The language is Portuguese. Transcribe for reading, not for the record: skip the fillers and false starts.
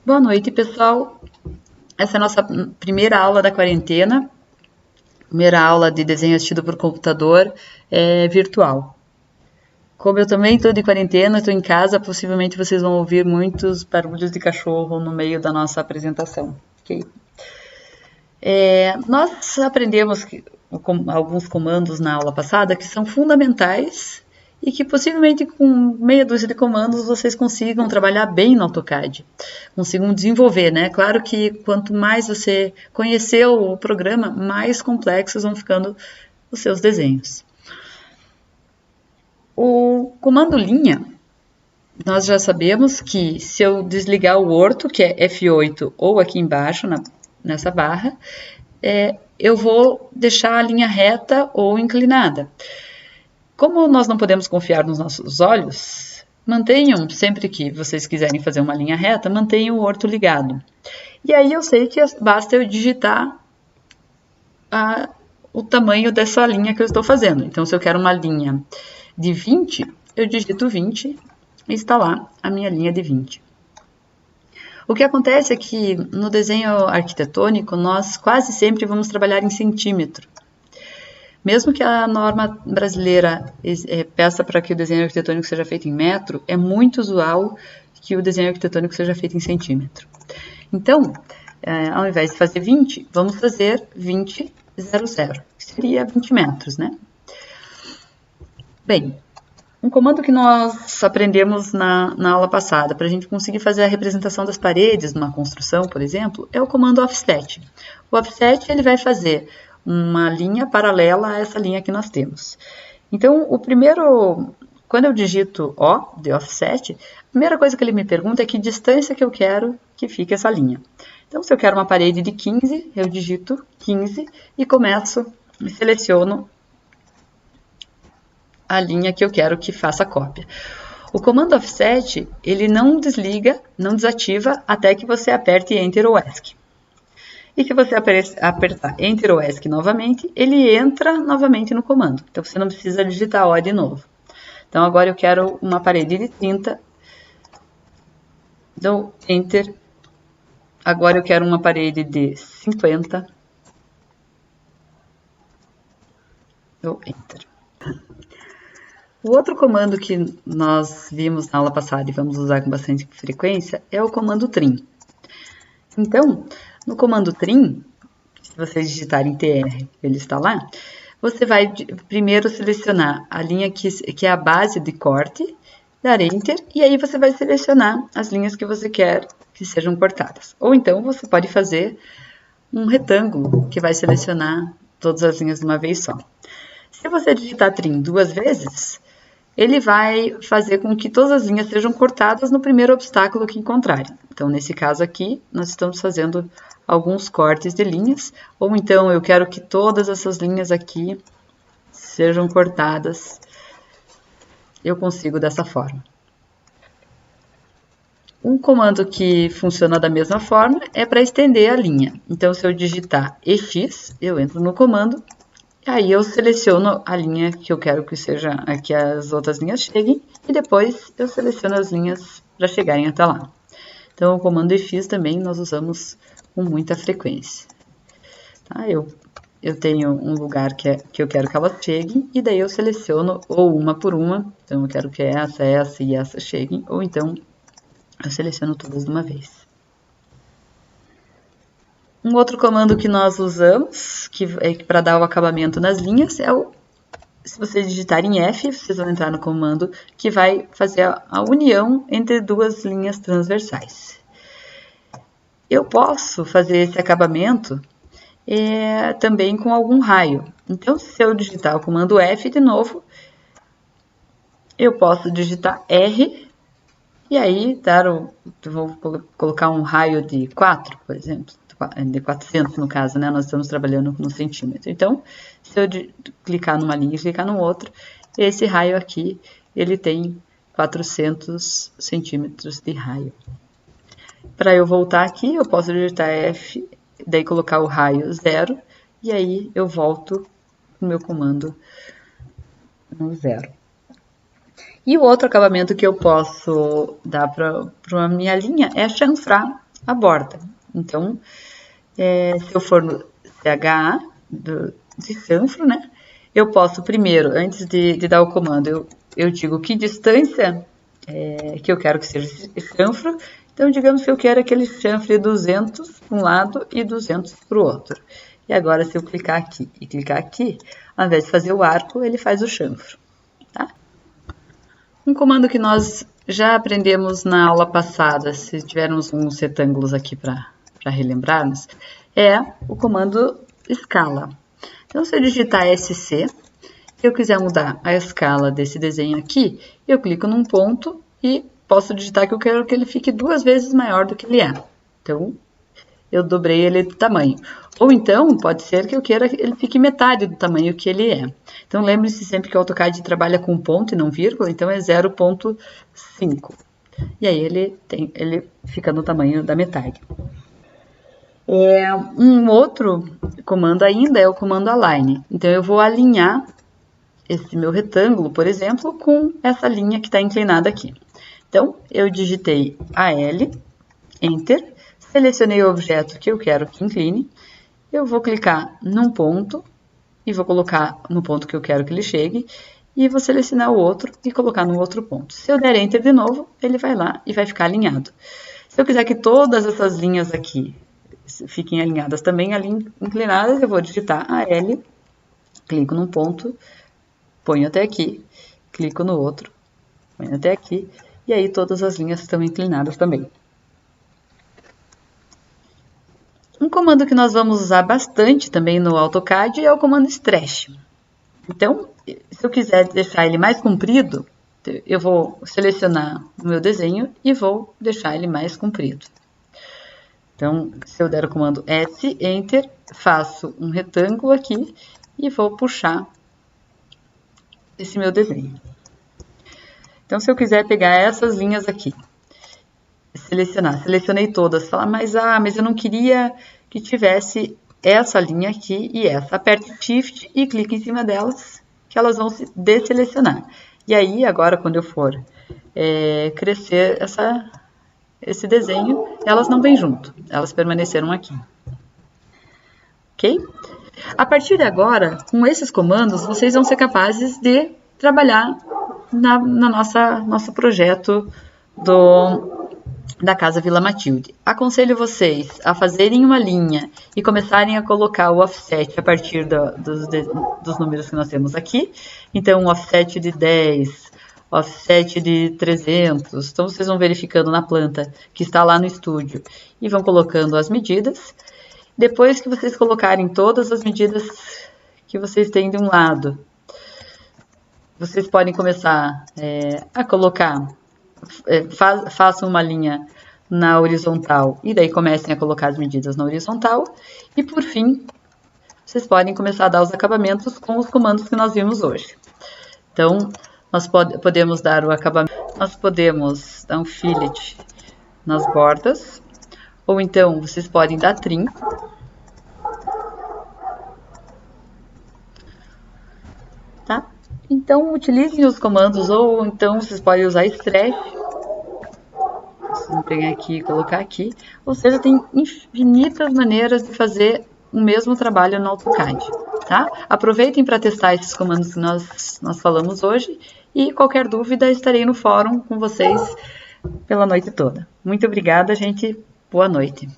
Boa noite, pessoal. Essa é a nossa primeira aula da quarentena, primeira aula de desenho assistido por computador virtual. Como eu também estou de quarentena, estou em casa, possivelmente vocês vão ouvir muitos barulhos de cachorro no meio da nossa apresentação. Okay? Nós aprendemos alguns comandos na aula passada que são fundamentais e que possivelmente com meia dúzia de comandos vocês consigam trabalhar bem no AutoCAD, consigam desenvolver, né? Claro que quanto mais você conhecer o programa, mais complexos vão ficando os seus desenhos. O comando linha, nós já sabemos que se eu desligar o orto, que é F8 ou aqui embaixo, nessa barra, eu vou deixar a linha reta ou inclinada. Como nós não podemos confiar nos nossos olhos, mantenham, sempre que vocês quiserem fazer uma linha reta, mantenham o orto ligado. E aí eu sei que basta eu digitar o tamanho dessa linha que eu estou fazendo. Então, se eu quero uma linha de 20, eu digito 20 e está lá a minha linha de 20. O que acontece é que no desenho arquitetônico, nós quase sempre vamos trabalhar em centímetro. Mesmo que a norma brasileira peça para que o desenho arquitetônico seja feito em metro, é muito usual que o desenho arquitetônico seja feito em centímetro. Então, ao invés de fazer 20, vamos fazer 20, 00, que seria 20 metros, né? Bem, um comando que nós aprendemos na aula passada, para a gente conseguir fazer a representação das paredes numa construção, por exemplo, é o comando offset. O offset ele vai fazer uma linha paralela a essa linha que nós temos. Então, quando eu digito O de offset, a primeira coisa que ele me pergunta é que distância que eu quero que fique essa linha. Então, se eu quero uma parede de 15, eu digito 15 e seleciono a linha que eu quero que faça cópia. O comando offset, ele não desliga, não desativa até que você aperte Enter ou ESC. E que você apertar Enter ou ESC novamente, ele entra novamente no comando. Então, você não precisa digitar O de novo. Então, agora eu quero uma parede de 30. Dou Enter. Agora eu quero uma parede de 50. Dou Enter. O outro comando que nós vimos na aula passada e vamos usar com bastante frequência é o comando trim. Então, no comando trim, se vocês digitarem TR, ele está lá, você vai primeiro selecionar a linha que é a base de corte, dar Enter, e aí você vai selecionar as linhas que você quer que sejam cortadas. Ou então, você pode fazer um retângulo que vai selecionar todas as linhas de uma vez só. Se você digitar trim duas vezes, ele vai fazer com que todas as linhas sejam cortadas no primeiro obstáculo que encontrarem. Então, nesse caso aqui, nós estamos fazendo alguns cortes de linhas, ou então eu quero que todas essas linhas aqui sejam cortadas. Eu consigo dessa forma. Um comando que funciona da mesma forma é para estender a linha. Então, se eu digitar EX, eu entro no comando, aí eu seleciono a linha que eu quero que as outras linhas cheguem, e depois eu seleciono as linhas para chegarem até lá. Então, o comando EX também nós usamos com muita frequência. Tá? Eu tenho um lugar que eu quero que elas cheguem, e daí eu seleciono ou uma por uma, então eu quero que essa e essa cheguem, ou então eu seleciono todas de uma vez. Um outro comando que nós usamos, que é para dar o acabamento nas linhas, se vocês digitarem F, vocês vão entrar no comando que vai fazer a união entre duas linhas transversais. Eu posso fazer esse acabamento também com algum raio. Então, se eu digitar o comando F de novo, eu posso digitar R, e aí vou colocar um raio de 4, por exemplo, de 400 no caso, né? Nós estamos trabalhando no centímetro. Então, se eu clicar numa linha e clicar no outro, esse raio aqui, ele tem 400 centímetros de raio. Para eu voltar aqui, eu posso digitar F, daí colocar o raio 0, e aí eu volto o meu comando no 0. E o outro acabamento que eu posso dar para a minha linha é chanfrar a borda. Então, se eu for no CHA de chanfro, né? Eu posso primeiro, antes de dar o comando, eu digo que distância que eu quero que seja esse chanfro. Então, digamos que eu quero aquele chanfre 200 para um lado e 200 para o outro. E agora, se eu clicar aqui e clicar aqui, ao invés de fazer o arco, ele faz o chanfro. Tá? Um comando que nós já aprendemos na aula passada, se tivermos uns retângulos aqui para relembrarmos, é o comando escala. Então, se eu digitar SC, se eu quiser mudar a escala desse desenho aqui, eu clico num ponto e posso digitar que eu quero que ele fique 2 vezes maior do que ele é. Então, eu dobrei ele de tamanho. Ou então, pode ser que eu queira que ele fique metade do tamanho que ele é. Então, lembre-se sempre que o AutoCAD trabalha com ponto e não vírgula, então é 0,5. E aí ele fica no tamanho da metade. Um outro comando ainda é o comando align. Então, eu vou alinhar esse meu retângulo, por exemplo, com essa linha que está inclinada aqui. Então, eu digitei AL, Enter, selecionei o objeto que eu quero que incline, eu vou clicar num ponto e vou colocar no ponto que eu quero que ele chegue, e vou selecionar o outro e colocar no outro ponto. Se eu der Enter de novo, ele vai lá e vai ficar alinhado. Se eu quiser que todas essas linhas aqui fiquem alinhadas também, inclinadas, eu vou digitar AL, clico num ponto, ponho até aqui, clico no outro, ponho até aqui, e aí todas as linhas estão inclinadas também. Um comando que nós vamos usar bastante também no AutoCAD é o comando stretch. Então, se eu quiser deixar ele mais comprido, eu vou selecionar o meu desenho e vou deixar ele mais comprido. Então, se eu der o comando S, Enter, faço um retângulo aqui e vou puxar esse meu desenho. Então, se eu quiser pegar essas linhas aqui, selecionei todas, falar, mas eu não queria que tivesse essa linha aqui e essa. Aperte Shift e clique em cima delas, que elas vão se desselecionar. E aí, agora, quando eu for crescer esse desenho, elas não vêm junto, elas permaneceram aqui. Ok? A partir de agora, com esses comandos, vocês vão ser capazes de trabalhar no nosso projeto da Casa Vila Matilde. Aconselho vocês a fazerem uma linha e começarem a colocar o offset a partir dos números que nós temos aqui. Então, um offset de 10, offset de 300. Então, vocês vão verificando na planta que está lá no estúdio e vão colocando as medidas. Depois que vocês colocarem todas as medidas que vocês têm de um lado, vocês podem começar a colocar, façam uma linha na horizontal e daí comecem a colocar as medidas na horizontal. E por fim, vocês podem começar a dar os acabamentos com os comandos que nós vimos hoje. Então, nós podemos dar o acabamento, nós podemos dar um fillet nas bordas, ou então vocês podem dar trim. Tá? Então, utilizem os comandos, ou então vocês podem usar stretch. Vou pegar aqui e colocar aqui. Ou seja, tem infinitas maneiras de fazer o mesmo trabalho no AutoCAD. Tá? Aproveitem para testar esses comandos que nós falamos hoje. E qualquer dúvida, estarei no fórum com vocês pela noite toda. Muito obrigada, gente. Boa noite.